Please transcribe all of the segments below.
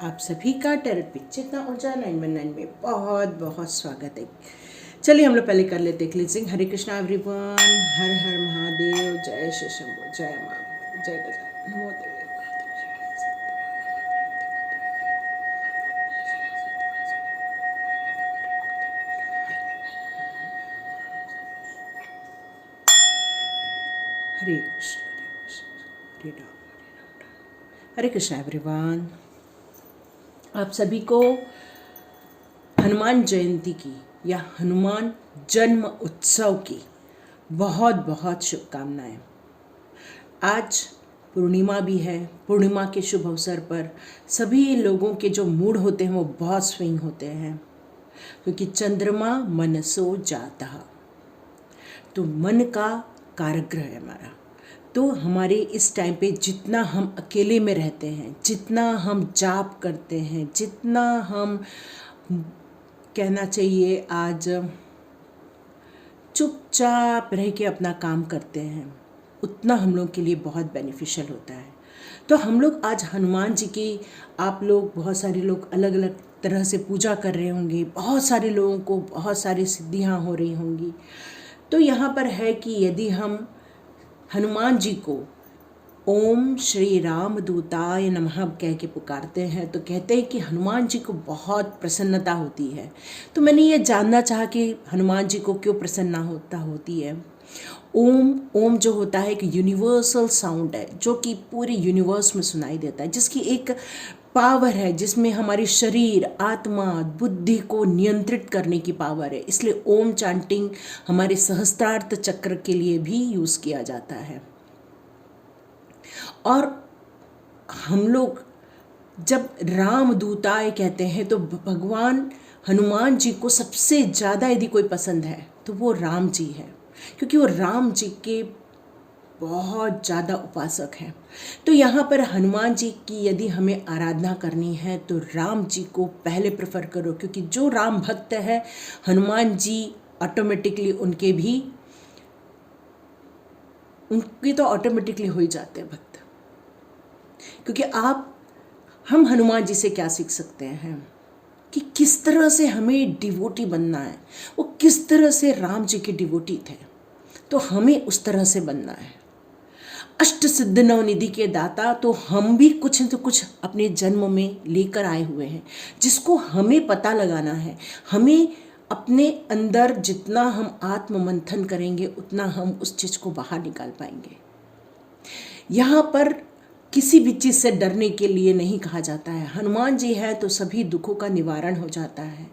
आप सभी का टैरोट पिक चेतना ऊर्जा 919 में बहुत बहुत स्वागत है। चलिए हम लोग पहले कर लेते हैं क्लींजिंग। हरे कृष्णा एवरीवन, हर हर महादेव, जय श्री शंभू, जय माँ, जय गजानन, नमो देवी। हरे कृष्ण हरे राम हरे राम। हरे कृष्णा एवरीवन, आप सभी को हनुमान जयंती की या हनुमान जन्म उत्सव की बहुत बहुत शुभकामनाएं। आज पूर्णिमा भी है। पूर्णिमा के शुभ अवसर पर सभी लोगों के जो मूड होते हैं वो बहुत स्विंग होते हैं, क्योंकि चंद्रमा मनसो जाता, तो मन का कारग्रह है हमारा। तो हमारे इस टाइम पे जितना हम अकेले में रहते हैं, जितना हम जाप करते हैं, जितना हम कहना चाहिए आज चुपचाप रह के अपना काम करते हैं, उतना हम लोग के लिए बहुत बेनिफिशियल होता है। तो हम लोग आज हनुमान जी की, आप लोग बहुत सारे लोग अलग अलग तरह से पूजा कर रहे होंगे, बहुत सारे लोगों को बहुत सारी सिद्धियां हो रही होंगी। तो यहाँ पर है कि यदि हम हनुमान जी को ओम श्री राम दूताय नमः कह के पुकारते हैं, तो कहते हैं कि हनुमान जी को बहुत प्रसन्नता होती है। तो मैंने ये जानना चाहा कि हनुमान जी को क्यों प्रसन्नता होती है। ओम जो होता है एक यूनिवर्सल साउंड है, जो कि पूरे यूनिवर्स में सुनाई देता है, जिसकी एक पावर है, जिसमें हमारी शरीर, आत्मा, बुद्धि को नियंत्रित करने की पावर है। इसलिए ओम चांटिंग हमारे सहस्त्रार्थ चक्र के लिए भी यूज़ किया जाता है। और हम लोग जब राम दूताय कहते हैं, तो भगवान हनुमान जी को सबसे ज़्यादा यदि कोई पसंद है तो वो राम जी है, क्योंकि वो राम जी के बहुत ज़्यादा उपासक हैं। तो यहाँ पर हनुमान जी की यदि हमें आराधना करनी है तो राम जी को पहले प्रेफर करो, क्योंकि जो राम भक्त है हनुमान जी ऑटोमेटिकली उनकी तो ऑटोमेटिकली हो ही जाते हैं भक्त। क्योंकि हम हनुमान जी से क्या सीख सकते हैं कि किस तरह से हमें डिवोटी बनना है। वो किस तरह से राम जी के डिवोटी थे, तो हमें उस तरह से बनना है। अष्ट सिद्ध नवनिधि के दाता, तो हम भी कुछ न तो कुछ अपने जन्म में लेकर आए हुए हैं, जिसको हमें पता लगाना है। हमें अपने अंदर जितना हम आत्म मंथन करेंगे उतना हम उस चीज़ को बाहर निकाल पाएंगे। यहाँ पर किसी भी चीज़ से डरने के लिए नहीं कहा जाता है। हनुमान जी है तो सभी दुखों का निवारण हो जाता है।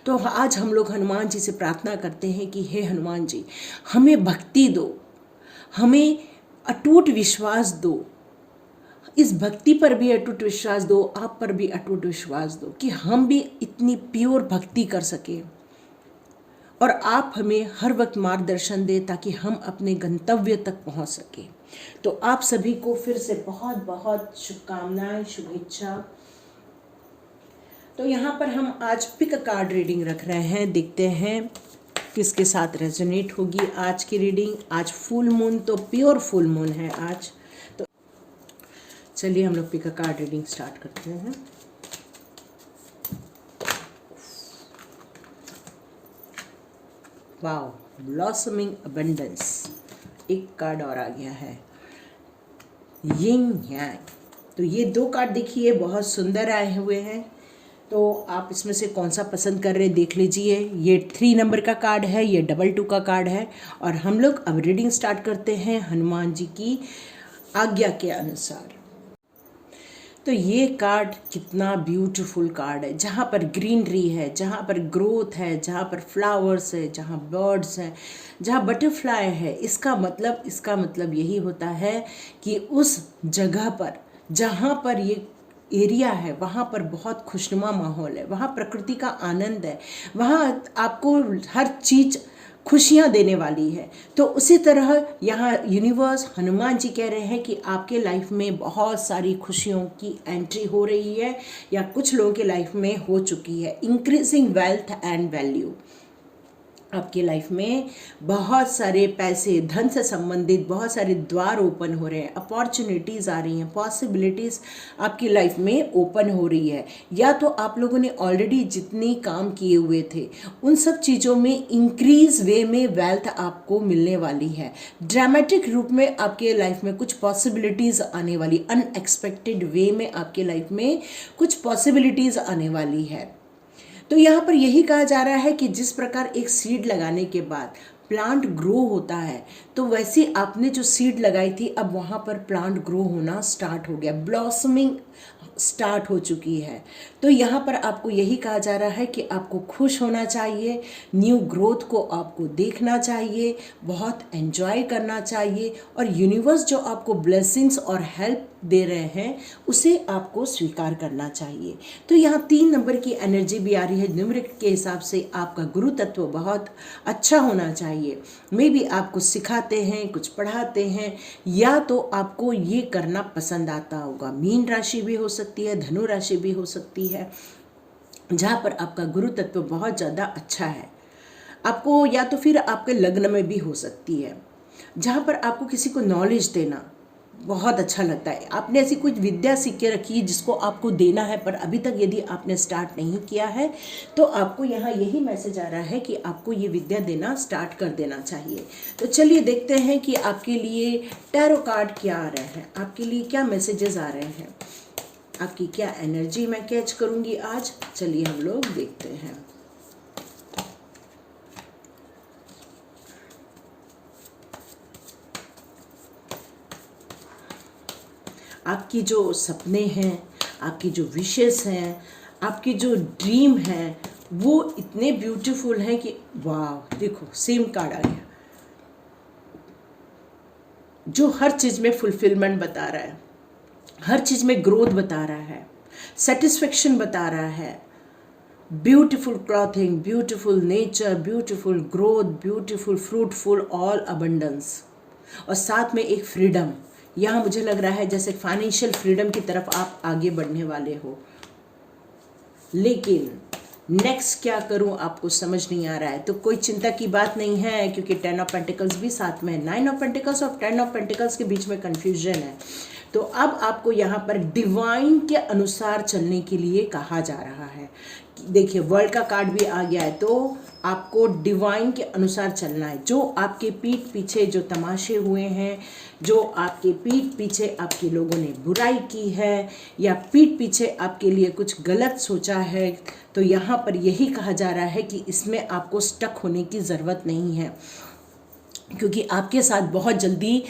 तो आज हम लोग हनुमान जी से प्रार्थना करते हैं कि हे हनुमान जी, हमें भक्ति दो, हमें अटूट विश्वास दो। इस भक्ति पर भी अटूट विश्वास दो, आप पर भी अटूट विश्वास दो, कि हम भी इतनी प्योर भक्ति कर सके। और आप हमें हर वक्त मार्गदर्शन दे ताकि हम अपने गंतव्य तक पहुंच सके। तो आप सभी को फिर से बहुत बहुत शुभकामनाएं, शुभेच्छा। तो यहाँ पर हम आज पिक कार्ड रीडिंग रख रहे हैं। देखते हैं किसके साथ रेजोनेट होगी आज की रीडिंग। आज फुल मून, तो प्योर फुल मून है आज। तो चलिए हम लोग पिक कार्ड रीडिंग स्टार्ट करते हैं। वाओ, ब्लॉसमिंग अबंडेंस, एक कार्ड और आ गया है, यिंग यांग। तो ये दो कार्ड देखिए बहुत सुंदर आए हुए हैं। तो आप इसमें से कौन सा पसंद कर रहे हैं देख लीजिए। ये 3 नंबर का कार्ड है, ये 22 का कार्ड है। और हम लोग अब रीडिंग स्टार्ट करते हैं हनुमान जी की आज्ञा के अनुसार। तो ये कार्ड कितना ब्यूटीफुल कार्ड है, जहाँ पर ग्रीनरी है, जहाँ पर ग्रोथ है, जहाँ पर फ्लावर्स है, जहाँ बर्ड्स हैं, जहाँ बटरफ्लाई है। इसका मतलब यही होता है कि उस जगह पर जहाँ पर ये एरिया है वहाँ पर बहुत खुशनुमा माहौल है, वहाँ प्रकृति का आनंद है, वहाँ आपको हर चीज़ खुशियाँ देने वाली है। तो उसी तरह यहाँ यूनिवर्स, हनुमान जी कह रहे हैं कि आपके लाइफ में बहुत सारी खुशियों की एंट्री हो रही है, या कुछ लोगों के लाइफ में हो चुकी है। इंक्रीजिंग वेल्थ एंड वैल्यू, आपकी लाइफ में बहुत सारे पैसे, धन से संबंधित बहुत सारे द्वार ओपन हो रहे हैं, अपॉर्चुनिटीज़ आ रही हैं, पॉसिबिलिटीज़ आपकी लाइफ में ओपन हो रही है। या तो आप लोगों ने ऑलरेडी जितनी काम किए हुए थे उन सब चीज़ों में इंक्रीज वे में वेल्थ आपको मिलने वाली है। ड्रामेटिक रूप में आपके लाइफ में कुछ पॉसिबिलिटीज़ आने वाली, अनएक्सपेक्टेड वे में आपके लाइफ में कुछ पॉसिबिलिटीज़ आने वाली है। तो यहाँ पर यही कहा जा रहा है कि जिस प्रकार एक सीड लगाने के बाद प्लांट ग्रो होता है, तो वैसे आपने जो सीड लगाई थी अब वहाँ पर प्लांट ग्रो होना स्टार्ट हो गया, ब्लॉसमिंग स्टार्ट हो चुकी है। तो यहाँ पर आपको यही कहा जा रहा है कि आपको खुश होना चाहिए, न्यू ग्रोथ को आपको देखना चाहिए, बहुत एंजॉय करना चाहिए, और यूनिवर्स जो आपको ब्लेसिंग्स और हेल्प दे रहे हैं उसे आपको स्वीकार करना चाहिए। तो यहाँ 3 नंबर की एनर्जी भी आ रही है। न्यूमरिक के हिसाब से आपका गुरु तत्व बहुत अच्छा होना चाहिए। मे बी आप कुछ सिखाते हैं, कुछ पढ़ाते हैं, या तो आपको ये करना पसंद आता होगा। मीन राशि भी हो सकती है, धनु राशि भी हो सकती है, जहाँ पर आपका गुरु तत्व बहुत ज़्यादा अच्छा है। आपको या तो फिर आपके लग्न में भी हो सकती है, जहाँ पर आपको किसी को नॉलेज देना बहुत अच्छा लगता है। आपने ऐसी कुछ विद्या सीख के रखी है जिसको आपको देना है, पर अभी तक यदि आपने स्टार्ट नहीं किया है तो आपको यहाँ यही मैसेज आ रहा है कि आपको ये विद्या देना स्टार्ट कर देना चाहिए। तो चलिए देखते हैं कि आपके लिए टैरो कार्ड क्या आ रहे हैं, आपके लिए क्या मैसेजेस आ रहे हैं, आपकी क्या एनर्जी मैं कैच करूँगी आज। चलिए हम लोग देखते हैं। आपकी जो सपने हैं, आपकी जो विशेस हैं, आपकी जो ड्रीम है, वो इतने ब्यूटीफुल हैं कि वाह, देखो सेम कार्ड आ गया, जो हर चीज़ में फुलफिलमेंट बता रहा है, हर चीज़ में ग्रोथ बता रहा है, सेटिस्फेक्शन बता रहा है, beautiful clothing, beautiful nature, beautiful growth, beautiful fruitful, all abundance, और साथ में एक फ्रीडम। यहाँ मुझे लग रहा है जैसे फाइनेंशियल फ्रीडम की तरफ आप आगे बढ़ने वाले हो, लेकिन नेक्स्ट क्या करूँ आपको समझ नहीं आ रहा है। तो कोई चिंता की बात नहीं है, क्योंकि 10 ऑफ पेंटिकल्स भी साथ में है। 9 ऑफ पेंटिकल्स और 10 ऑफ पेंटिकल्स के बीच में कन्फ्यूजन है। तो अब आपको यहाँ पर डिवाइन के अनुसार चलने के लिए कहा जा रहा है। देखिए वर्ल्ड का कार्ड भी आ गया है, तो आपको डिवाइन के अनुसार चलना है। जो आपके पीठ पीछे जो तमाशे हुए हैं, जो आपके पीठ पीछे आपके लोगों ने बुराई की है, या पीठ पीछे आपके लिए कुछ गलत सोचा है, तो यहाँ पर यही कहा जा रहा है कि इसमें आपको स्टक होने की ज़रूरत नहीं है, क्योंकि आपके साथ बहुत जल्दी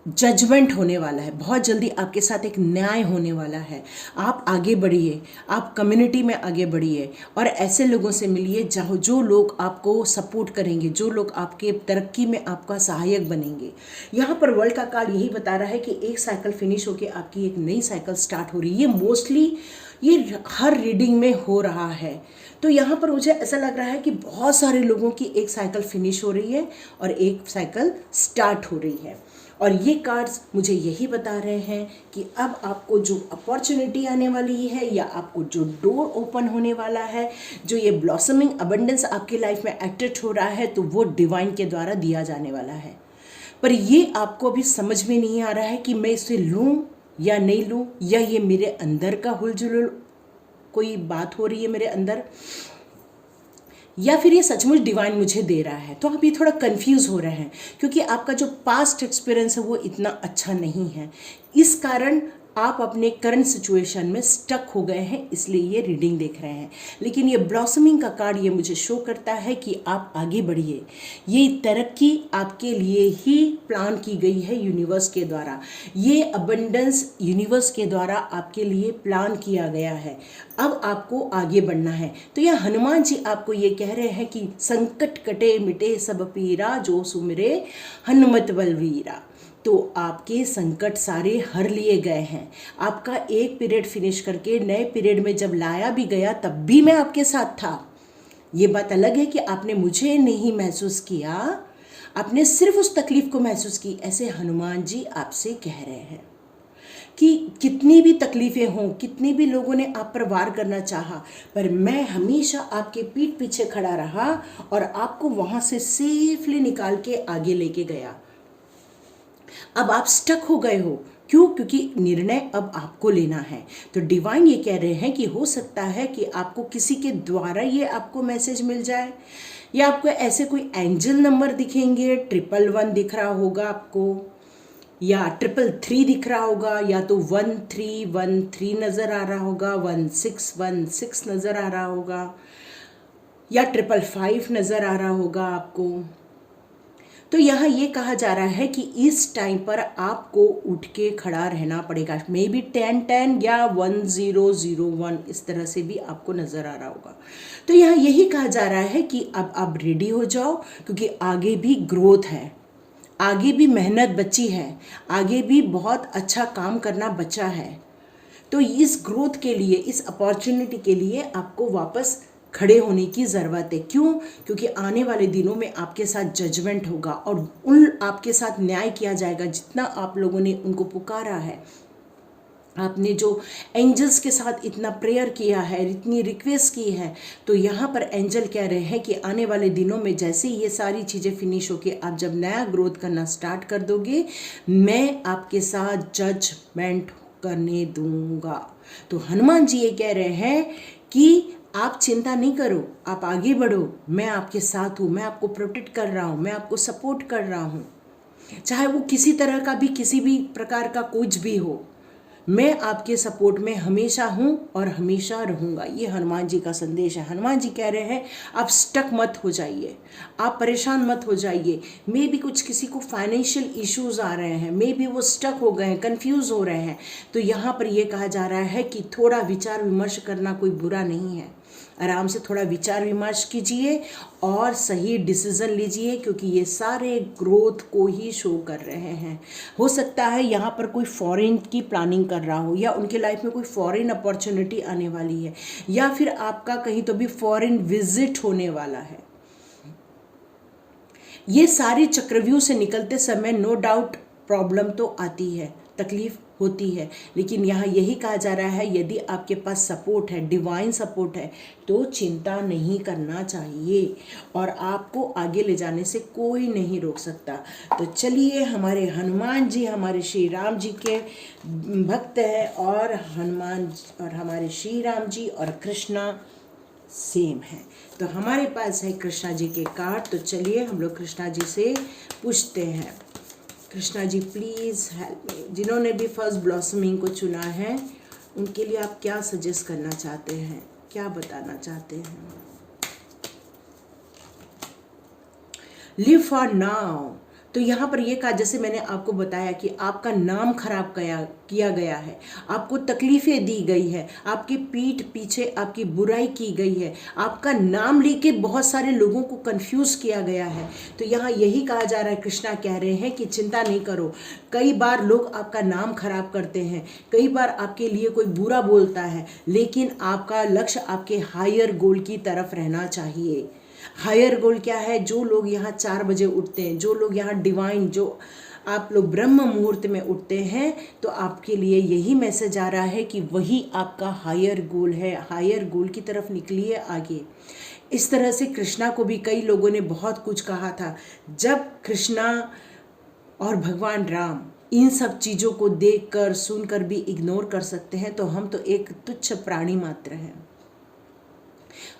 जजमेंट होने वाला है, बहुत जल्दी आपके साथ एक न्याय होने वाला है। आप आगे बढ़िए, आप कम्युनिटी में आगे बढ़िए, और ऐसे लोगों से मिलिए जहाँ जो लोग आपको सपोर्ट करेंगे, जो लोग आपके तरक्की में आपका सहायक बनेंगे। यहाँ पर वर्ल्ड का कार्ड यही बता रहा है कि एक साइकिल फिनिश होकर आपकी एक नई साइकिल स्टार्ट हो रही है। ये मोस्टली ये हर रीडिंग में हो रहा है। तो यहाँ पर मुझे ऐसा लग रहा है कि बहुत सारे लोगों की एक साइकिल फिनिश हो रही है और एक साइकिल स्टार्ट हो रही है। और ये कार्ड्स मुझे यही बता रहे हैं कि अब आपको जो अपॉर्चुनिटी आने वाली है, या आपको जो डोर ओपन होने वाला है, जो ये ब्लॉसमिंग अबंडेंस आपकी लाइफ में एक्टिवेट हो रहा है, तो वो डिवाइन के द्वारा दिया जाने वाला है। पर ये आपको अभी समझ में नहीं आ रहा है कि मैं इसे लूँ या नहीं लूँ, या ये मेरे अंदर का हुलजुल कोई बात हो रही है मेरे अंदर, या फिर ये सचमुच डिवाइन मुझे दे रहा है। तो आप ये थोड़ा कंफ्यूज हो रहे हैं, क्योंकि आपका जो पास्ट एक्सपीरियंस है वो इतना अच्छा नहीं है। इस कारण आप अपने करंट सिचुएशन में स्टक हो गए हैं, इसलिए ये रीडिंग देख रहे हैं। लेकिन ये ब्लॉसमिंग का कार्ड ये मुझे शो करता है कि आप आगे बढ़िए। ये तरक्की आपके लिए ही प्लान की गई है यूनिवर्स के द्वारा। ये अबंडेंस यूनिवर्स के द्वारा आपके लिए प्लान किया गया है। अब आपको आगे बढ़ना है। तो यह हनुमान जी आपको ये कह रहे हैं कि संकट कटे मिटे सब पीरा, जो सुमिरे हनुमत बलवीरा। तो आपके संकट सारे हर लिए गए हैं। आपका एक पीरियड फिनिश करके नए पीरियड में जब लाया भी गया, तब भी मैं आपके साथ था। ये बात अलग है कि आपने मुझे नहीं महसूस किया, आपने सिर्फ उस तकलीफ को महसूस की। ऐसे हनुमान जी आपसे कह रहे हैं। कि कितनी भी तकलीफ़ें हों, कितने भी लोगों ने आप पर वार करना चाहा, पर मैं हमेशा आपके पीठ पीछे खड़ा रहा और आपको वहाँ से सेफली निकाल के आगे लेके गया। अब आप स्टक हो गए हो, क्यों? क्योंकि निर्णय अब आपको लेना है। तो डिवाइन ये कह रहे हैं कि हो सकता है कि आपको किसी के द्वारा ये आपको मैसेज मिल जाए, या आपको ऐसे कोई एंजल नंबर दिखेंगे, 111 दिख रहा होगा आपको, या 333 दिख रहा होगा, या तो 1313 नज़र आ रहा होगा, 1616 नज़र आ रहा होगा, या 555 नज़र आ रहा होगा आपको। तो यहाँ ये कहा जा रहा है कि इस टाइम पर आपको उठ के खड़ा रहना पड़ेगा। मे बी 1010 या 1001 इस तरह से भी आपको नज़र आ रहा होगा। तो यहाँ यही कहा जा रहा है कि अब आप रेडी हो जाओ, क्योंकि आगे भी ग्रोथ है, आगे भी मेहनत बची है, आगे भी बहुत अच्छा काम करना बचा है। तो इस ग्रोथ के लिए, इस अपॉर्चुनिटी के लिए आपको वापस खड़े होने की ज़रूरत है। क्यों? क्योंकि आने वाले दिनों में आपके साथ जजमेंट होगा और उन आपके साथ न्याय किया जाएगा। जितना आप लोगों ने उनको पुकारा है, आपने जो एंजल्स के साथ इतना प्रेयर किया है, इतनी रिक्वेस्ट की है, तो यहाँ पर एंजल कह रहे हैं कि आने वाले दिनों में जैसे ये सारी चीज़ें फिनिश होके आप जब नया ग्रोथ करना स्टार्ट कर दोगे, मैं आपके साथ जजमेंट करने दूंगा। तो हनुमान जी ये कह रहे हैं कि आप चिंता नहीं करो, आप आगे बढ़ो, मैं आपके साथ हूँ, मैं आपको प्रोटेक्ट कर रहा हूँ, मैं आपको सपोर्ट कर रहा हूँ, चाहे वो किसी तरह का भी, किसी भी प्रकार का कुछ भी हो, मैं आपके सपोर्ट में हमेशा हूँ और हमेशा रहूँगा। ये हनुमान जी का संदेश है। हनुमान जी कह रहे हैं आप स्टक मत हो जाइए, आप परेशान मत हो जाइए। मे भी कुछ किसी को फाइनेंशियल इश्यूज आ रहे हैं, मे भी वो स्टक हो गए हैं, कंफ्यूज हो रहे हैं, तो यहाँ पर ये कहा जा रहा है कि थोड़ा विचार विमर्श करना कोई बुरा नहीं है। आराम से थोड़ा विचार विमर्श कीजिए और सही डिसीजन लीजिए, क्योंकि ये सारे ग्रोथ को ही शो कर रहे हैं। हो सकता है यहाँ पर कोई फॉरेन की प्लानिंग कर रहा हो, या उनके लाइफ में कोई फॉरेन अपॉर्चुनिटी आने वाली है, या फिर आपका कहीं तो भी फॉरेन विजिट होने वाला है। ये सारी चक्रव्यूह से निकलते समय नो डाउट प्रॉब्लम तो आती है, तकलीफ होती है, लेकिन यहाँ यही कहा जा रहा है यदि आपके पास सपोर्ट है, डिवाइन सपोर्ट है, तो चिंता नहीं करना चाहिए और आपको आगे ले जाने से कोई नहीं रोक सकता। तो चलिए, हमारे हनुमान जी हमारे श्री राम जी के भक्त हैं, और हनुमान और हमारे श्री राम जी और कृष्णा सेम है। तो हमारे पास है कृष्णा जी के कार्ड। तो चलिए हम लोग कृष्णा जी से पूछते हैं। Krishna ji please help me. जिन्होंने भी फर्स्ट ब्लॉसमिंग को चुना है, उनके लिए आप क्या सजेस्ट करना चाहते हैं, क्या बताना चाहते हैं? Live for now. तो यहाँ पर ये कहा, जैसे मैंने आपको बताया कि आपका नाम खराब किया गया है, आपको तकलीफ़ें दी गई है, आपकी पीठ पीछे आपकी बुराई की गई है, आपका नाम लेके बहुत सारे लोगों को कंफ्यूज किया गया है। तो यहाँ यही कहा जा रहा है, कृष्णा कह रहे हैं कि चिंता नहीं करो। कई बार लोग आपका नाम खराब करते हैं, कई बार आपके लिए कोई बुरा बोलता है, लेकिन आपका लक्ष्य आपके हायर गोल की तरफ रहना चाहिए। हायर गोल क्या है? जो लोग यहाँ 4 बजे उठते हैं, जो लोग यहाँ डिवाइन, जो आप लोग ब्रह्म मुहूर्त में उठते हैं, तो आपके लिए यही मैसेज आ रहा है कि वही आपका हायर गोल है। हायर गोल की तरफ निकलिए आगे। इस तरह से कृष्णा को भी कई लोगों ने बहुत कुछ कहा था। जब कृष्णा और भगवान राम इन सब चीज़ों को देखकर सुनकर भी इग्नोर कर सकते हैं, तो हम तो एक तुच्छ प्राणी मात्र हैं।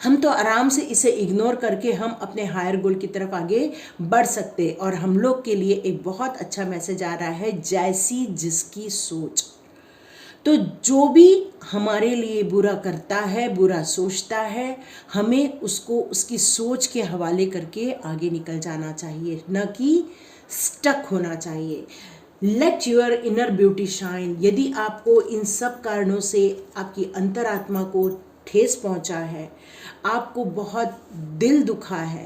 हम तो आराम से इसे इग्नोर करके हम अपने हायर गोल की तरफ आगे बढ़ सकते। और हम लोग के लिए एक बहुत अच्छा मैसेज आ रहा है, जैसी जिसकी सोच। तो जो भी हमारे लिए बुरा करता है, बुरा सोचता है, हमें उसको उसकी सोच के हवाले करके आगे निकल जाना चाहिए, न कि स्टक होना चाहिए। Let your inner beauty shine. यदि आपको इन सब कारणों से आपकी अंतरात्मा को ठेस पहुंचा है, आपको बहुत दिल दुखा है,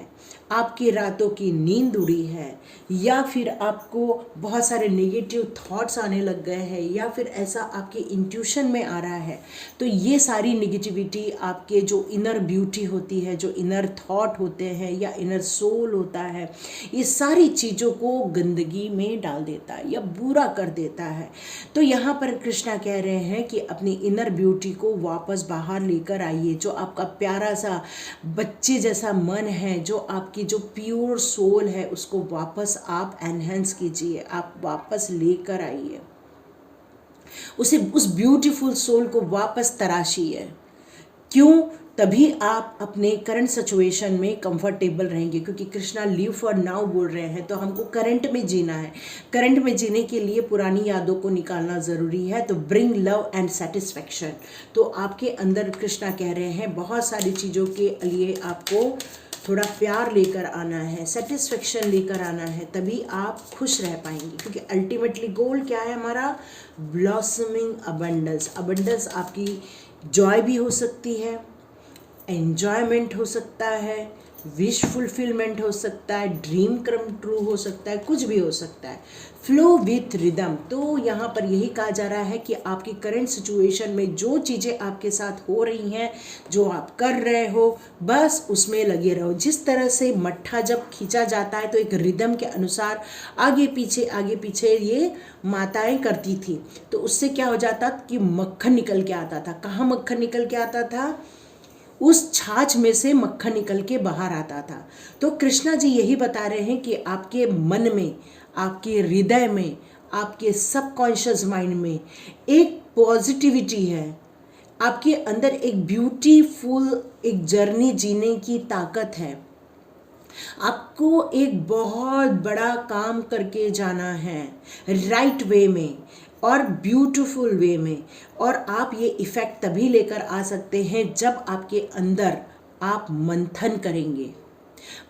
आपकी रातों की नींद उड़ी है, या फिर आपको बहुत सारे नेगेटिव थॉट्स आने लग गए हैं, या फिर ऐसा आपके इंट्यूशन में आ रहा है, तो ये सारी नेगेटिविटी आपके जो इनर ब्यूटी होती है, जो इनर थॉट होते हैं या इनर सोल होता है, ये सारी चीज़ों को गंदगी में डाल देता है या बुरा कर देता है। तो यहाँ पर कृष्णा कह रहे हैं कि अपनी इनर ब्यूटी को वापस बाहर लेकर आइए। जो आपका प्यारा सा बच्चे जैसा मन है, जो आपकी जो प्योर सोल है, उसको वापस आप एनहेंस कीजिए, आप वापस लेकर आइए उसे, उस ब्यूटीफुल सोल को वापस तराशिए। क्यों? तभी आप अपने करंट सिचुएशन में कंफर्टेबल रहेंगे, क्योंकि कृष्णा लिव फॉर नाउ बोल रहे हैं। तो हमको करंट में जीना है। करंट में जीने के लिए पुरानी यादों को निकालना ज़रूरी है। तो ब्रिंग लव एंड सेटिस्फैक्शन। तो आपके अंदर कृष्णा कह रहे हैं बहुत सारी चीज़ों के लिए आपको थोड़ा प्यार लेकर आना है, सेटिस्फेक्शन लेकर आना है, तभी आप खुश रह पाएंगे। क्योंकि अल्टीमेटली गोल क्या है हमारा? Blossoming abundance. अबंडेंस आपकी जॉय भी हो सकती है, एन्जॉयमेंट हो सकता है, विश फुलफिलमेंट हो सकता है, ड्रीम कम ट्रू हो सकता है, कुछ भी हो सकता है। Flow with rhythm. तो यहाँ पर यही कहा जा रहा है कि आपकी करंट सिचुएशन में जो चीज़ें आपके साथ हो रही हैं, जो आप कर रहे हो, बस उसमें लगे रहो। जिस तरह से मट्ठा जब खींचा जाता है तो एक रिदम के अनुसार आगे पीछे ये माताएं करती थी, तो उससे क्या हो जाता कि मक्खन निकल के आता था। कहाँ मक्खन निकल के आता था? उस छाछ में से मक्खन निकल के बाहर आता था। तो कृष्णा जी यही बता रहे हैं कि आपके मन में, आपके हृदय में, आपके सबकॉन्शियस माइंड में एक पॉजिटिविटी है, आपके अंदर एक ब्यूटीफुल एक जर्नी जीने की ताकत है। आपको एक बहुत बड़ा काम करके जाना है राइट वे में और ब्यूटीफुल वे में। और आप ये इफ़ेक्ट तभी लेकर आ सकते हैं जब आपके अंदर आप मंथन करेंगे।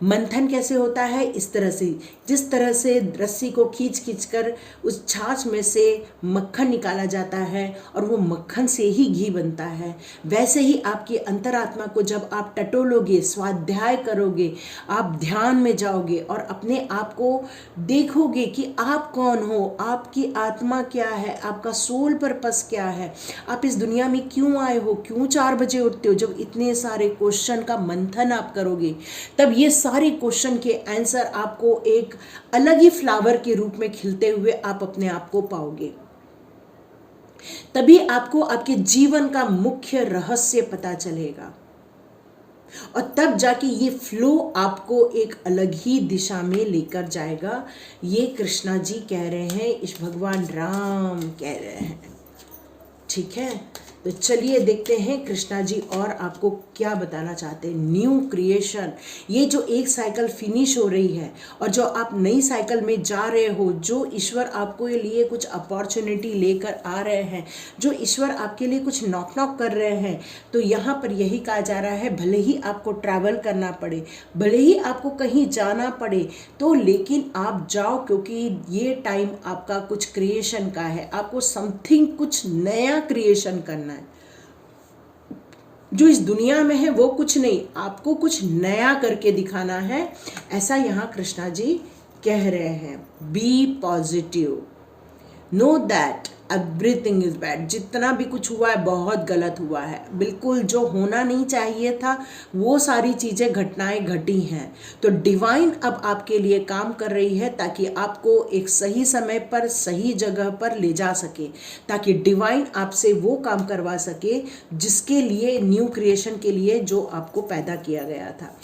मंथन कैसे होता है? इस तरह से, जिस तरह से रस्सी को खींच कर उस छाछ में से मक्खन निकाला जाता है और वो मक्खन से ही घी बनता है, वैसे ही आपकी अंतरात्मा को जब आप टटोलोगे, स्वाध्याय करोगे, आप ध्यान में जाओगे और अपने आप को देखोगे कि आप कौन हो, आपकी आत्मा क्या है, आपका सोल पर्पस क्या है, आप इस दुनिया में क्यों आए हो, क्यों 4 बजे उठते हो, जब इतने सारे क्वेश्चन का मंथन आप करोगे, तब ये सारे क्वेश्चन के आंसर आपको एक अलग ही फ्लावर के रूप में खिलते हुए आप अपने आप को पाओगे। तभी आपको आपके जीवन का मुख्य रहस्य पता चलेगा और तब जाके ये फ्लो आपको एक अलग ही दिशा में लेकर जाएगा। ये कृष्णा जी कह रहे हैं, इस भगवान राम कह रहे हैं। ठीक है, तो चलिए देखते हैं कृष्णा जी और आपको क्या बताना चाहते हैं। न्यू क्रिएशन, ये जो एक साइकिल फिनिश हो रही है और जो आप नई साइकिल में जा रहे हो, जो ईश्वर आपको लिए कुछ अपॉर्चुनिटी लेकर आ रहे हैं, जो ईश्वर आपके लिए कुछ नॉक कर रहे हैं, तो यहाँ पर यही कहा जा रहा है, भले ही आपको ट्रैवल करना पड़े, भले ही आपको कहीं जाना पड़े, तो लेकिन आप जाओ, क्योंकि ये टाइम आपका कुछ क्रिएशन का है। आपको समथिंग, कुछ नया क्रिएशन करना है। जो इस दुनिया में है वो कुछ नहीं, आपको कुछ नया करके दिखाना है, ऐसा यहाँ कृष्णा जी कह रहे हैं। Be positive, know that everything is bad. जितना भी कुछ हुआ है बहुत गलत हुआ है, बिल्कुल जो होना नहीं चाहिए था वो सारी चीज़ें, घटनाएं घटी हैं। तो डिवाइन अब आपके लिए काम कर रही है ताकि आपको एक सही समय पर सही जगह पर ले जा सके, ताकि डिवाइन आपसे वो काम करवा सके जिसके लिए, न्यू क्रिएशन के लिए जो आपको पैदा किया गया था।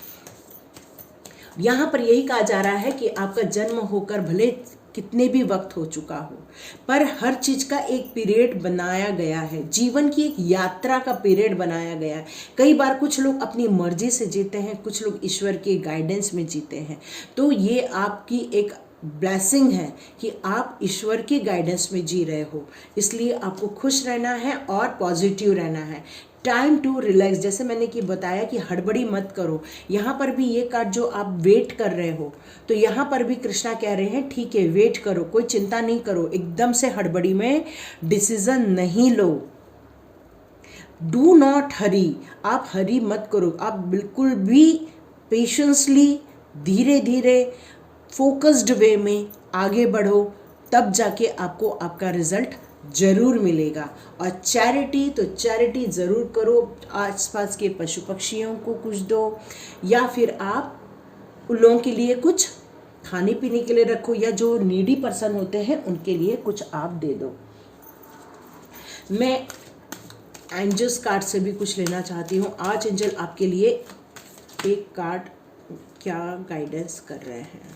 यहाँ पर यही कहा जा रहा है कि आपका जन्म होकर भले कितने भी वक्त हो चुका हो, पर हर चीज़ का एक पीरियड बनाया गया है, जीवन की एक यात्रा का पीरियड बनाया गया है। कई बार कुछ लोग अपनी मर्जी से जीते हैं, कुछ लोग ईश्वर के गाइडेंस में जीते हैं। तो ये आपकी एक ब्लेसिंग है कि आप ईश्वर के गाइडेंस में जी रहे हो, इसलिए आपको खुश रहना है और पॉजिटिव रहना है। टाइम टू रिलैक्स, जैसे मैंने कि बताया कि हड़बड़ी मत करो। यहाँ पर भी ये कार्ड जो आप वेट कर रहे हो, तो यहाँ पर भी कृष्णा कह रहे हैं ठीक है, वेट करो, कोई चिंता नहीं करो, एकदम से हड़बड़ी में डिसीजन नहीं लो। डू नॉट हरी, आप हरी मत करो, आप बिल्कुल भी पेशेंसली धीरे धीरे फोकस्ड वे में आगे बढ़ो, तब जाके आपको आपका रिजल्ट ज़रूर मिलेगा। और चैरिटी तो चैरिटी ज़रूर करो, आसपास के पशु पक्षियों को कुछ दो, या फिर आप उन लोगों के लिए कुछ खाने पीने के लिए रखो, या जो नीडी पर्सन होते हैं उनके लिए कुछ आप दे दो। मैं एंजल्स कार्ड से भी कुछ लेना चाहती हूँ। आज एंजल आपके लिए एक कार्ड क्या गाइडेंस कर रहे हैं।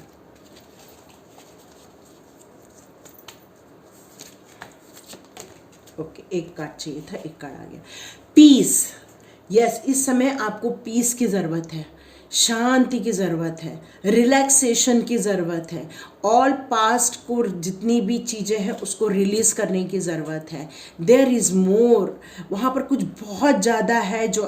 ओके, एक कार्ड चाहिए था, एक कार्ड आ गया। पीस, यस, इस समय आपको पीस की ज़रूरत है, शांति की ज़रूरत है, रिलैक्सेशन की ज़रूरत है। ऑल पास्ट को जितनी भी चीज़ें हैं उसको रिलीज़ करने की ज़रूरत है। देयर इज़ मोर, वहाँ पर कुछ बहुत ज़्यादा है जो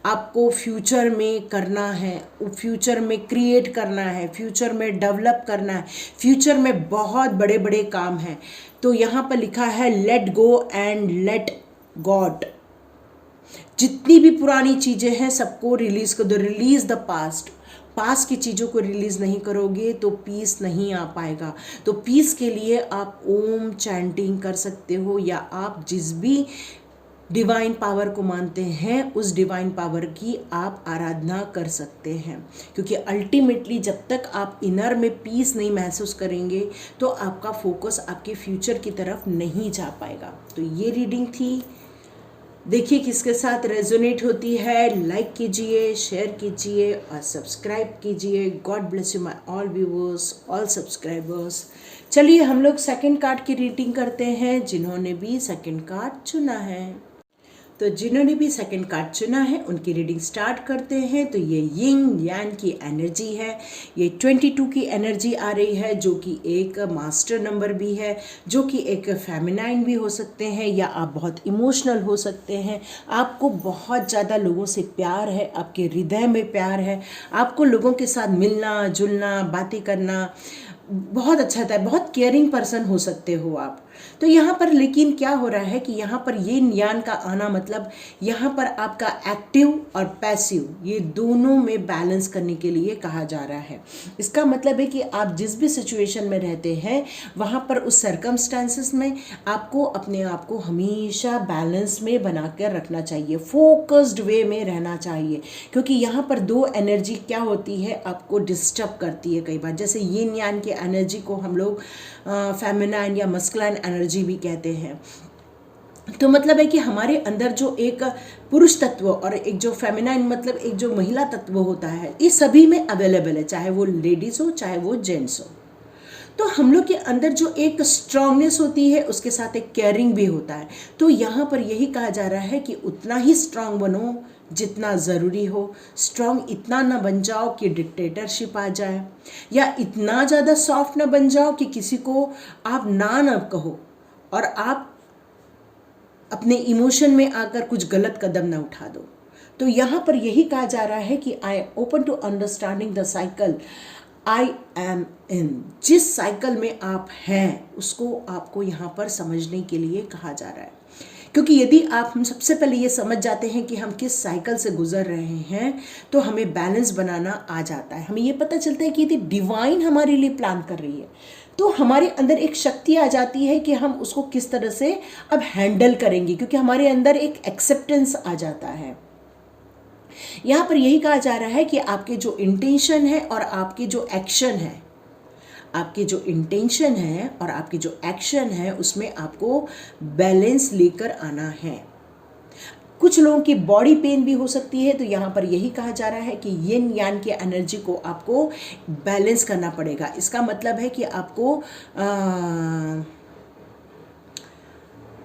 आपको फ्यूचर में करना है, फ्यूचर में क्रिएट करना है, फ्यूचर में डेवलप करना है, फ्यूचर में बहुत बड़े बड़े काम हैं। तो यहाँ पर लिखा है let go and let God. जितनी भी पुरानी चीज़ें हैं सबको रिलीज़ कर दो, रिलीज़ द पास्ट। पास्ट की चीज़ों को रिलीज़ नहीं करोगे तो पीस नहीं आ पाएगा। तो पीस के लिए आप ओम चैंटिंग कर सकते हो, या आप जिस भी डिवाइन पावर को मानते हैं उस डिवाइन पावर की आप आराधना कर सकते हैं। क्योंकि अल्टीमेटली जब तक आप इनर में पीस नहीं महसूस करेंगे तो आपका फोकस आपके फ्यूचर की तरफ नहीं जा पाएगा। तो ये रीडिंग थी, देखिए किसके साथ रेजोनेट होती है। लाइक कीजिए, शेयर कीजिए और सब्सक्राइब कीजिए। God bless you my all viewers, all subscribers. चलिए हम लोग सेकंड कार्ड की रीडिंग करते हैं, जिन्होंने भी सेकंड कार्ड चुना है। तो जिन्होंने भी सेकंड कार्ड चुना है उनकी रीडिंग स्टार्ट करते हैं। तो ये यिंग यान की एनर्जी है, ये 22 की एनर्जी आ रही है, जो कि एक मास्टर नंबर भी है, जो कि एक फेमिनाइन भी हो सकते हैं, या आप बहुत इमोशनल हो सकते हैं। आपको बहुत ज़्यादा लोगों से प्यार है, आपके हृदय में प्यार है, आपको लोगों के साथ मिलना जुलना बातें करना बहुत अच्छा था, बहुत केयरिंग पर्सन हो सकते हो आप। तो यहाँ पर लेकिन क्या हो रहा है कि यहाँ पर ये यान का आना मतलब यहाँ पर आपका एक्टिव और पैसिव ये दोनों में बैलेंस करने के लिए कहा जा रहा है। इसका मतलब है कि आप जिस भी सिचुएशन में रहते हैं वहाँ पर उस सर्कमस्टांसेस में आपको अपने आप को हमेशा बैलेंस में बना कर रखना चाहिए, फोकस्ड वे में रहना चाहिए। क्योंकि यहाँ पर दो एनर्जी क्या होती है, आपको डिस्टर्ब करती है कई बार। जैसे यिन यान की एनर्जी को हम लोग फेमिनाइन या मस्कुलाइन एनर्जी भी कहते हैं। तो मतलब है कि हमारे अंदर जो एक पुरुष तत्व और एक जो फेमिनाइन मतलब एक जो महिला तत्व होता है, ये सभी में अवेलेबल है, चाहे वो लेडीज़ हो चाहे वो जेंट्स हो। तो हम लोग के अंदर जो एक स्ट्रांगनेस होती है उसके साथ एक केयरिंग भी होता है। तो यहाँ पर यही कहा जा रहा है कि उतना ही स्ट्रांग बनो जितना ज़रूरी हो। स्ट्रांग इतना ना बन जाओ कि डिक्टेटरशिप आ जाए, या इतना ज़्यादा सॉफ्ट ना बन जाओ कि किसी को आप ना कहो और आप अपने इमोशन में आकर कुछ गलत कदम ना उठा दो। तो यहाँ पर यही कहा जा रहा है कि I open to understanding the cycle I am in. जिस साइकिल में आप हैं उसको आपको यहाँ पर समझने के लिए कहा जा रहा है। क्योंकि यदि हम सबसे पहले ये समझ जाते हैं कि हम किस साइकिल से गुजर रहे हैं तो हमें बैलेंस बनाना आ जाता है। हमें ये पता चलता है कि यदि डिवाइन हमारे लिए प्लान कर रही है तो हमारे अंदर एक शक्ति आ जाती है कि हम उसको किस तरह से अब हैंडल करेंगे, क्योंकि हमारे अंदर एक एक्सेप्टेंस आ जाता है। यहाँ पर यही कहा जा रहा है कि आपके जो इंटेंशन है और आपके जो एक्शन है, आपके जो इंटेंशन है और आपकी जो एक्शन है उसमें आपको बैलेंस लेकर आना है। कुछ लोगों की बॉडी पेन भी हो सकती है, तो यहाँ पर यही कहा जा रहा है कि यिन यान की एनर्जी को आपको बैलेंस करना पड़ेगा। इसका मतलब है कि आपको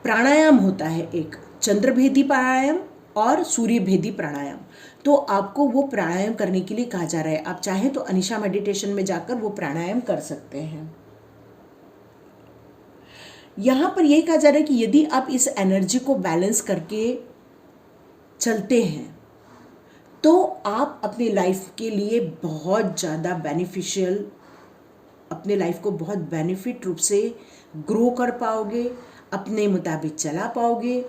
प्राणायाम होता है, एक चंद्रभेदी प्राणायाम और सूर्य भेदी प्राणायाम। तो आपको वो प्राणायाम करने के लिए कहा जा रहा है। आप चाहें तो अनिशा मेडिटेशन में जाकर वो प्राणायाम कर सकते हैं। यहाँ पर यही कहा जा रहा है कि यदि आप इस एनर्जी को बैलेंस करके चलते हैं तो आप अपनी लाइफ के लिए बहुत ज़्यादा बेनिफिशियल, अपने लाइफ को बहुत बेनिफिट रूप से ग्रो कर पाओगे, अपने मुताबिक चला पाओगे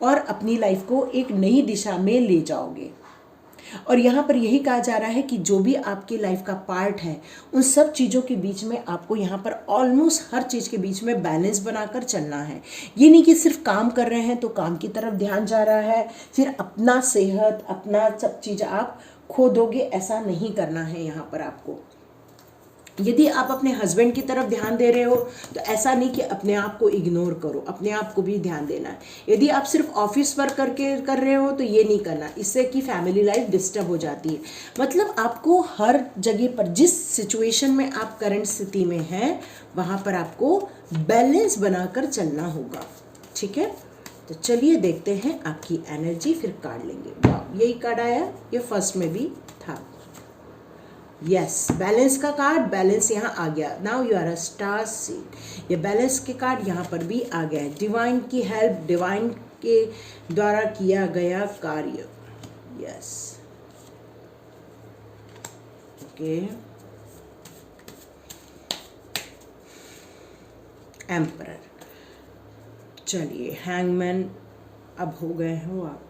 और अपनी लाइफ को एक नई दिशा में ले जाओगे। और यहाँ पर यही कहा जा रहा है कि जो भी आपकी लाइफ का पार्ट है उन सब चीज़ों के बीच में आपको यहाँ पर ऑलमोस्ट हर चीज़ के बीच में बैलेंस बनाकर चलना है। ये नहीं कि सिर्फ काम कर रहे हैं तो काम की तरफ ध्यान जा रहा है, फिर अपना सेहत अपना सब चीज़ आप खो दोगे, ऐसा नहीं करना है। यहाँ पर आपको यदि आप अपने हस्बैंड की तरफ ध्यान दे रहे हो तो ऐसा नहीं कि अपने आप को इग्नोर करो, अपने आप को भी ध्यान देना है। यदि आप सिर्फ ऑफिस वर्क करके कर रहे हो तो ये नहीं करना, इससे कि फैमिली लाइफ डिस्टर्ब हो जाती है। मतलब आपको हर जगह पर जिस सिचुएशन में आप करंट स्थिति में हैं वहाँ पर आपको बैलेंस बनाकर चलना होगा, ठीक है। तो चलिए देखते हैं आपकी एनर्जी, फिर कार्ड लेंगे। वाह, यही कार्ड आया, ये फर्स्ट में भी था। यस, बैलेंस का कार्ड, बैलेंस यहाँ आ गया। Now you are a star seed. ये बैलेंस के कार्ड यहाँ पर भी आ गया है। डिवाइन की हेल्प, डिवाइन के द्वारा किया गया कार्य। Yes, okay. एम्परर, चलिए हैंगमैन अब हो गए हो आप।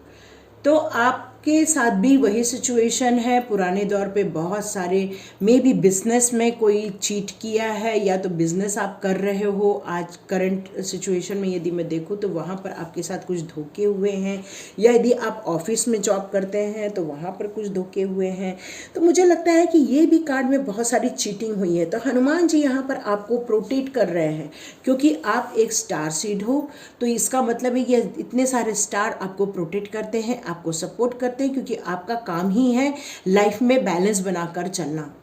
तो आपके साथ भी वही सिचुएशन है। पुराने दौर पे बहुत सारे मे बी बिजनेस में कोई चीट किया है, या तो बिजनेस आप कर रहे हो आज करंट सिचुएशन में यदि मैं देखूँ तो वहाँ पर आपके साथ कुछ धोखे हुए हैं, या यदि आप ऑफिस में जॉब करते हैं तो वहाँ पर कुछ धोखे हुए हैं। तो मुझे लगता है कि ये भी कार्ड में बहुत सारी चीटिंग हुई है। तो हनुमान जी यहाँ पर आपको प्रोटेक्ट कर रहे हैं, क्योंकि आप एक स्टार सीड हो। तो इसका मतलब है कि इतने सारे स्टार आपको प्रोटेक्ट करते हैं, आपको सपोर्ट करते हैं, क्योंकि आपका काम ही है लाइफ में बैलेंस बनाकर चलना।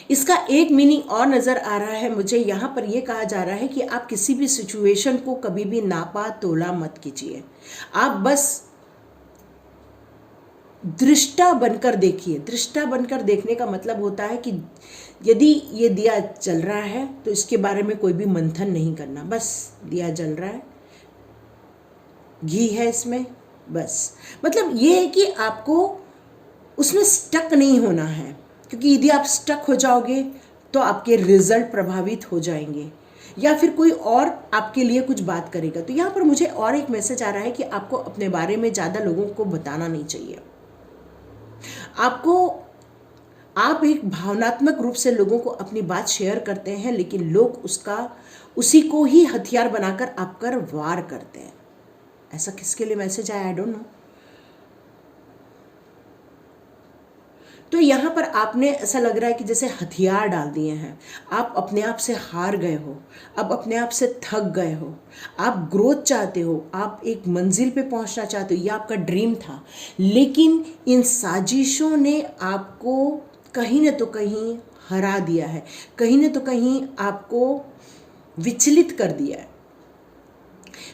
इसका एक मीनिंग और नज़र आ रहा है मुझे। यहाँ पर यह कहा जा रहा है कि आप किसी भी सिचुएशन को कभी भी नापा तोला मत कीजिए, आप बस दृष्टा बनकर देखिए। दृष्टा बनकर देखने का मतलब होता है कि यदि ये दिया जल रहा है तो इसके बारे में कोई भी मंथन नहीं करना, बस दिया जल रहा है, घी है इसमें, बस। मतलब ये है कि आपको उसमें स्टक नहीं होना है, क्योंकि यदि आप स्टक हो जाओगे तो आपके रिजल्ट प्रभावित हो जाएंगे, या फिर कोई और आपके लिए कुछ बात करेगा। तो यहाँ पर मुझे और एक मैसेज आ रहा है कि आपको अपने बारे में ज़्यादा लोगों को बताना नहीं चाहिए। आप एक भावनात्मक रूप से लोगों को अपनी बात शेयर करते हैं, लेकिन लोग उसी को ही हथियार बनाकर आप पर वार करते हैं। ऐसा किसके लिए मैसेज आया, आई डोंट नो। तो यहाँ पर आपने ऐसा लग रहा है कि जैसे हथियार डाल दिए हैं, आप अपने आप से हार गए हो, आप अपने आप से थक गए हो, आप ग्रोथ चाहते हो, आप एक मंजिल पे पहुँचना चाहते हो, ये आपका ड्रीम था, लेकिन इन साजिशों ने आपको कहीं न तो कहीं हरा दिया है, कहीं न तो कहीं आपको विचलित कर दिया है।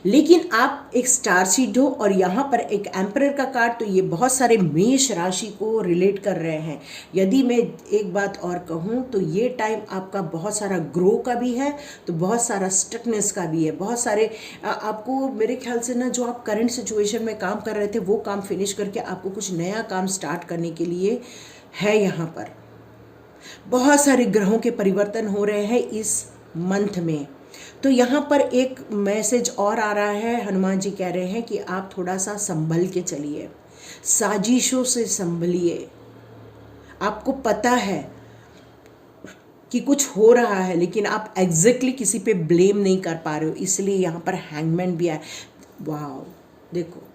लेकिन आप एक स्टार सीड हो और यहाँ पर एक एम्परर का कार्ड, तो ये बहुत सारे मेष राशि को रिलेट कर रहे हैं। यदि मैं एक बात और कहूँ तो ये टाइम आपका बहुत सारा ग्रो का भी है, तो बहुत सारा स्टकनेस का भी है। बहुत सारे आपको मेरे ख्याल से ना, जो आप करंट सिचुएशन में काम कर रहे थे वो काम फिनिश करके आपको कुछ नया काम स्टार्ट करने के लिए है। यहाँ पर बहुत सारे ग्रहों के परिवर्तन हो रहे हैं इस मंथ में। तो यहाँ पर एक मैसेज और आ रहा है, हनुमान जी कह रहे हैं कि आप थोड़ा सा संभल के चलिए, साजिशों से संभलिए। आपको पता है कि कुछ हो रहा है, लेकिन आप एग्जैक्टली किसी पे ब्लेम नहीं कर पा रहे हो, इसलिए यहाँ पर हैंगमैन भी आया। वाह, देखो,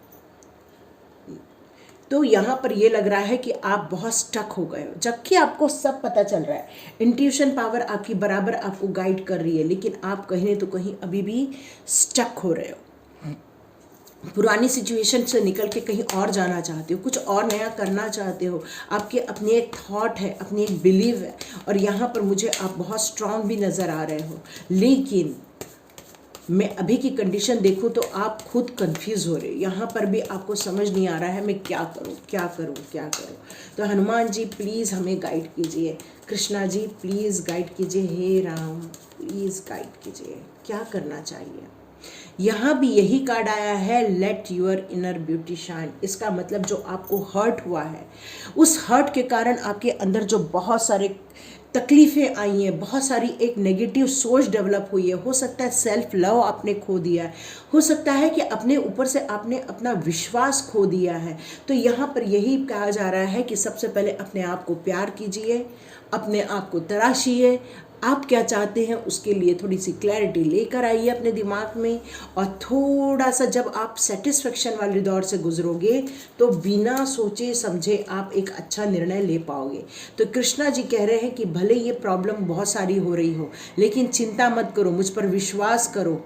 तो यहाँ पर ये लग रहा है कि आप बहुत स्टक हो गए हो, जबकि आपको सब पता चल रहा है। इंट्यूशन पावर आपकी बराबर आपको गाइड कर रही है, लेकिन आप कहीं न तो कहीं अभी भी स्टक हो रहे हो। पुरानी सिचुएशन से निकल के कहीं और जाना चाहते हो, कुछ और नया करना चाहते हो। आपके अपनी एक थॉट है, अपनी एक बिलीव है, और यहाँ पर मुझे आप बहुत स्ट्रांग भी नज़र आ रहे हो। लेकिन मैं अभी की कंडीशन देखूँ तो आप खुद कंफ्यूज हो रहे हो। यहाँ पर भी आपको समझ नहीं आ रहा है मैं क्या करूँ, क्या करूँ, क्या करूँ। तो हनुमान जी प्लीज़ हमें गाइड कीजिए, कृष्णा जी प्लीज़ गाइड कीजिए, हे राम प्लीज़ गाइड कीजिए, क्या करना चाहिए। यहाँ भी यही कार्ड आया है, let your inner beauty shine. इसका मतलब जो आपको हर्ट हुआ है, उस हर्ट के कारण आपके अंदर जो बहुत सारे तकलीफ़ें आई हैं, बहुत सारी एक नेगेटिव सोच डेवलप हुई है, हो सकता है सेल्फ लव आपने खो दिया है, हो सकता है कि अपने ऊपर से आपने अपना विश्वास खो दिया है। तो यहाँ पर यही कहा जा रहा है कि सबसे पहले अपने आप को प्यार कीजिए, अपने आप को तराशिए, आप क्या चाहते हैं उसके लिए थोड़ी सी क्लैरिटी लेकर आइए अपने दिमाग में, और थोड़ा सा जब आप सेटिस्फेक्शन वाले दौर से गुजरोगे तो बिना सोचे समझे आप एक अच्छा निर्णय ले पाओगे। तो कृष्णा जी कह रहे हैं कि भले ये प्रॉब्लम बहुत सारी हो रही हो, लेकिन चिंता मत करो, मुझ पर विश्वास करो,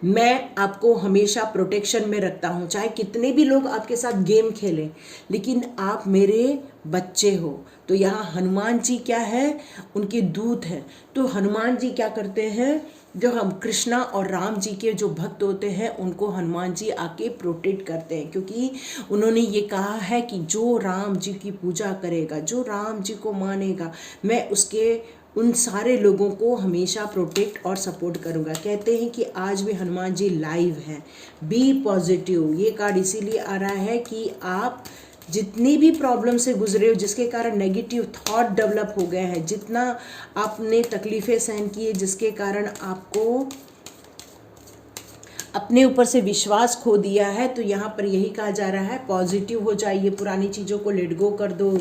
मैं आपको हमेशा प्रोटेक्शन में रखता हूँ। चाहे कितने भी लोग आपके साथ गेम खेलें, लेकिन आप मेरे बच्चे हो। तो यहाँ हनुमान जी क्या है, उनके दूत हैं। तो हनुमान जी क्या करते हैं, जो हम कृष्णा और राम जी के जो भक्त होते हैं उनको हनुमान जी आके प्रोटेक्ट करते हैं, क्योंकि उन्होंने ये कहा है कि जो राम जी की पूजा करेगा, जो राम जी को मानेगा, मैं उसके उन सारे लोगों को हमेशा प्रोटेक्ट और सपोर्ट करूँगा। कहते हैं कि आज भी हनुमान जी लाइव हैं। बी पॉजिटिव, ये कार्ड इसीलिए आ रहा है कि आप जितनी भी प्रॉब्लम से गुजरे हो, जिसके कारण नेगेटिव थॉट डेवलप हो गए हैं, जितना आपने तकलीफ़ें सहन की है, जिसके कारण आपको अपने ऊपर से विश्वास खो दिया है, तो यहाँ पर यही कहा जा रहा है पॉजिटिव हो जाइए, पुरानी चीज़ों को लेट गो कर दो,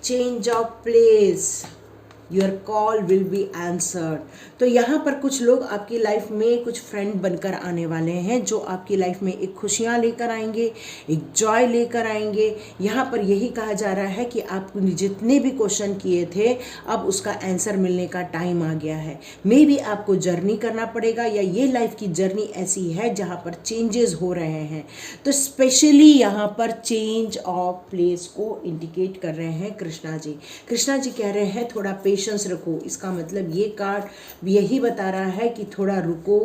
change of place, your call will be answered. तो यहाँ पर कुछ लोग आपकी लाइफ में कुछ फ्रेंड बनकर आने वाले हैं, जो आपकी लाइफ में एक खुशियाँ लेकर आएंगे, एक जॉय लेकर आएंगे। यहाँ पर यही कहा जा रहा है कि आपने जितने भी क्वेश्चन किए थे, अब उसका आंसर मिलने का टाइम आ गया है। मे बी आपको जर्नी करना पड़ेगा, या ये लाइफ की जर्नी ऐसी है जहाँ पर चेंजेस हो रहे हैं। तो स्पेशली यहाँ पर चेंज ऑफ प्लेस को इंडिकेट कर रहे हैं कृष्णा जी। कृष्णा जी कह रहे हैं थोड़ा पेशेंस रखो। इसका मतलब ये कार्ड यही बता रहा है कि थोड़ा रुको,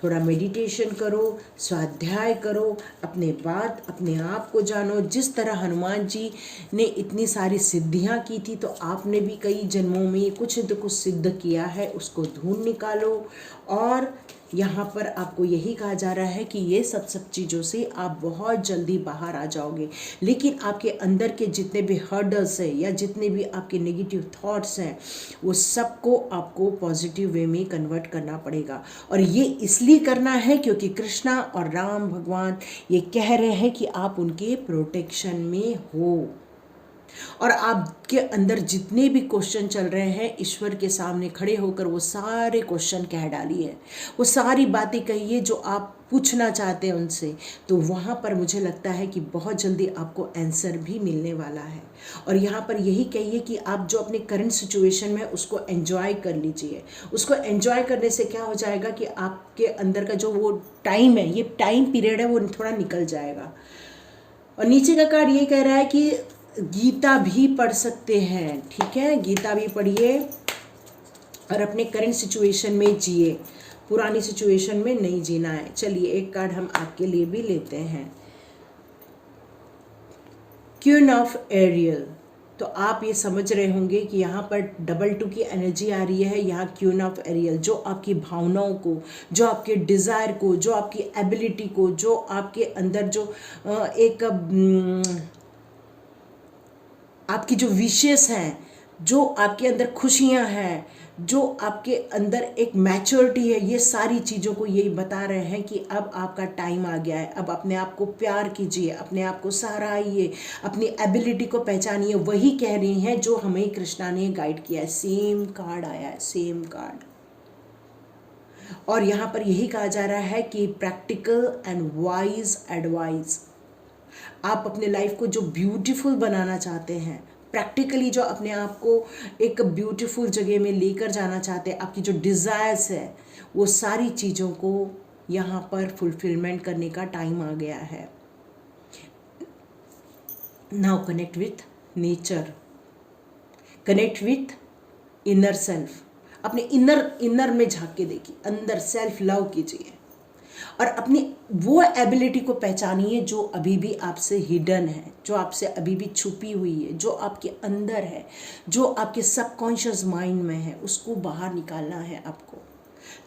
थोड़ा मेडिटेशन करो, स्वाध्याय करो, अपने आप को जानो। जिस तरह हनुमान जी ने इतनी सारी सिद्धियां की थी, तो आपने भी कई जन्मों में कुछ न कुछ सिद्ध किया है, उसको ढूंढ निकालो। और यहाँ पर आपको यही कहा जा रहा है कि ये सब चीज़ों से आप बहुत जल्दी बाहर आ जाओगे, लेकिन आपके अंदर के जितने भी हर्डल्स हैं या जितने भी आपके नेगेटिव थॉट्स हैं, वो सबको आपको पॉजिटिव वे में कन्वर्ट करना पड़ेगा। और ये इसलिए करना है क्योंकि कृष्णा और राम भगवान ये कह रहे हैं कि आप उनके प्रोटेक्शन में हो, और आपके अंदर जितने भी क्वेश्चन चल रहे हैं, ईश्वर के सामने खड़े होकर वो सारे क्वेश्चन कह डालिए, वो सारी बातें कहिए जो आप पूछना चाहते हैं उनसे। तो वहाँ पर मुझे लगता है कि बहुत जल्दी आपको आंसर भी मिलने वाला है। और यहाँ पर यही कहिए कि आप जो अपने करंट सिचुएशन में उसको एंजॉय कर लीजिए। उसको एंजॉय करने से क्या हो जाएगा कि आपके अंदर का जो वो टाइम है, ये टाइम पीरियड है, वो थोड़ा निकल जाएगा। और नीचे का कार्ड ये कह रहा है कि गीता भी पढ़ सकते हैं, ठीक है, गीता भी पढ़िए और अपने करंट सिचुएशन में जिए, पुरानी सिचुएशन में नहीं जीना है। चलिए एक कार्ड हम आपके लिए भी लेते हैं, क्वीन ऑफ एरियल। तो आप ये समझ रहे होंगे कि यहाँ पर डबल 2 की एनर्जी आ रही है। यहाँ क्वीन ऑफ एरियल जो आपकी भावनाओं को, जो आपके डिज़ायर को, जो आपकी एबिलिटी को, जो आपके अंदर जो एक आपकी जो विशेष हैं, जो आपके अंदर खुशियां हैं, जो आपके अंदर एक मैच्योरिटी है, ये सारी चीज़ों को यही बता रहे हैं कि अब आपका टाइम आ गया है। अब अपने आप को प्यार कीजिए, अपने आप को सराहिए, अपनी एबिलिटी को पहचानिए। वही कह रही हैं जो हमें कृष्णा ने गाइड किया है। सेम कार्ड आया है, सेम कार्ड। और यहाँ पर यही कहा जा रहा है कि प्रैक्टिकल एंड वाइज एडवाइस। आप अपने लाइफ को जो ब्यूटीफुल बनाना चाहते हैं, प्रैक्टिकली जो अपने आप को एक ब्यूटीफुल जगह में लेकर जाना चाहते हैं, आपकी जो डिज़ायर्स है, वो सारी चीज़ों को यहाँ पर फुलफिलमेंट करने का टाइम आ गया है। Now connect with nature, connect with inner self. अपने इनर में झांक के देखिए, अंदर सेल्फ लव कीजिए और अपनी वो एबिलिटी को पहचानिए जो अभी भी आपसे हिडन है, जो आपसे अभी भी छुपी हुई है, जो आपके अंदर है, जो आपके सबकॉन्शियस माइंड में है। उसको बाहर निकालना है आपको।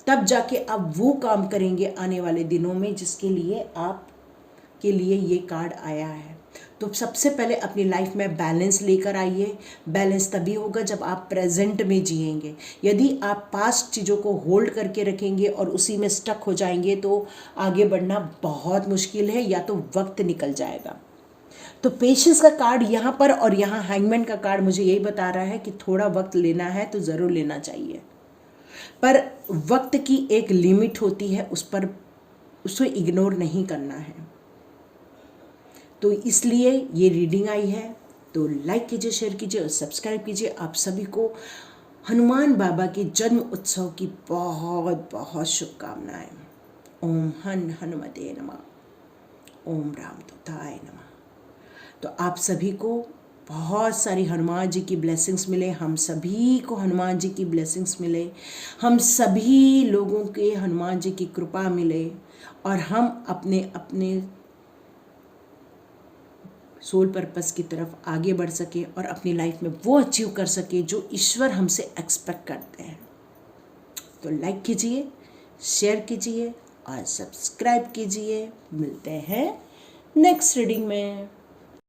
तब जाके आप वो काम करेंगे आने वाले दिनों में जिसके लिए आपके लिए ये कार्ड आया है। तो सबसे पहले अपनी लाइफ में बैलेंस लेकर आइए। बैलेंस तभी होगा जब आप प्रेजेंट में जिएंगे। यदि आप पास्ट चीज़ों को होल्ड करके रखेंगे और उसी में स्टक हो जाएंगे तो आगे बढ़ना बहुत मुश्किल है, या तो वक्त निकल जाएगा। तो पेशेंस का कार्ड यहाँ पर और यहाँ हैंगमैन का कार्ड मुझे यही बता रहा है कि थोड़ा वक्त लेना है तो ज़रूर लेना चाहिए, पर वक्त की एक लिमिट होती है, उसको इग्नोर नहीं करना है। तो इसलिए ये रीडिंग आई है, तो लाइक कीजिए, शेयर कीजिए और सब्सक्राइब कीजिए। आप सभी को हनुमान बाबा के जन्म उत्सव की बहुत बहुत शुभकामनाएं। ओम हनुमते नमः। ओम रामदूताय नमः। तो आप सभी को बहुत सारी हनुमान जी की ब्लेसिंग्स मिले, हम सभी को हनुमान जी की ब्लेसिंग्स मिले, हम सभी लोगों के हनुमान जी की कृपा मिले, और हम अपने अपने सोल पर्पस की तरफ आगे बढ़ सके और अपनी लाइफ में वो अचीव कर सके जो ईश्वर हमसे एक्सपेक्ट करते हैं। तो लाइक कीजिए, शेयर कीजिए और सब्सक्राइब कीजिए। मिलते हैं नेक्स्ट रीडिंग में।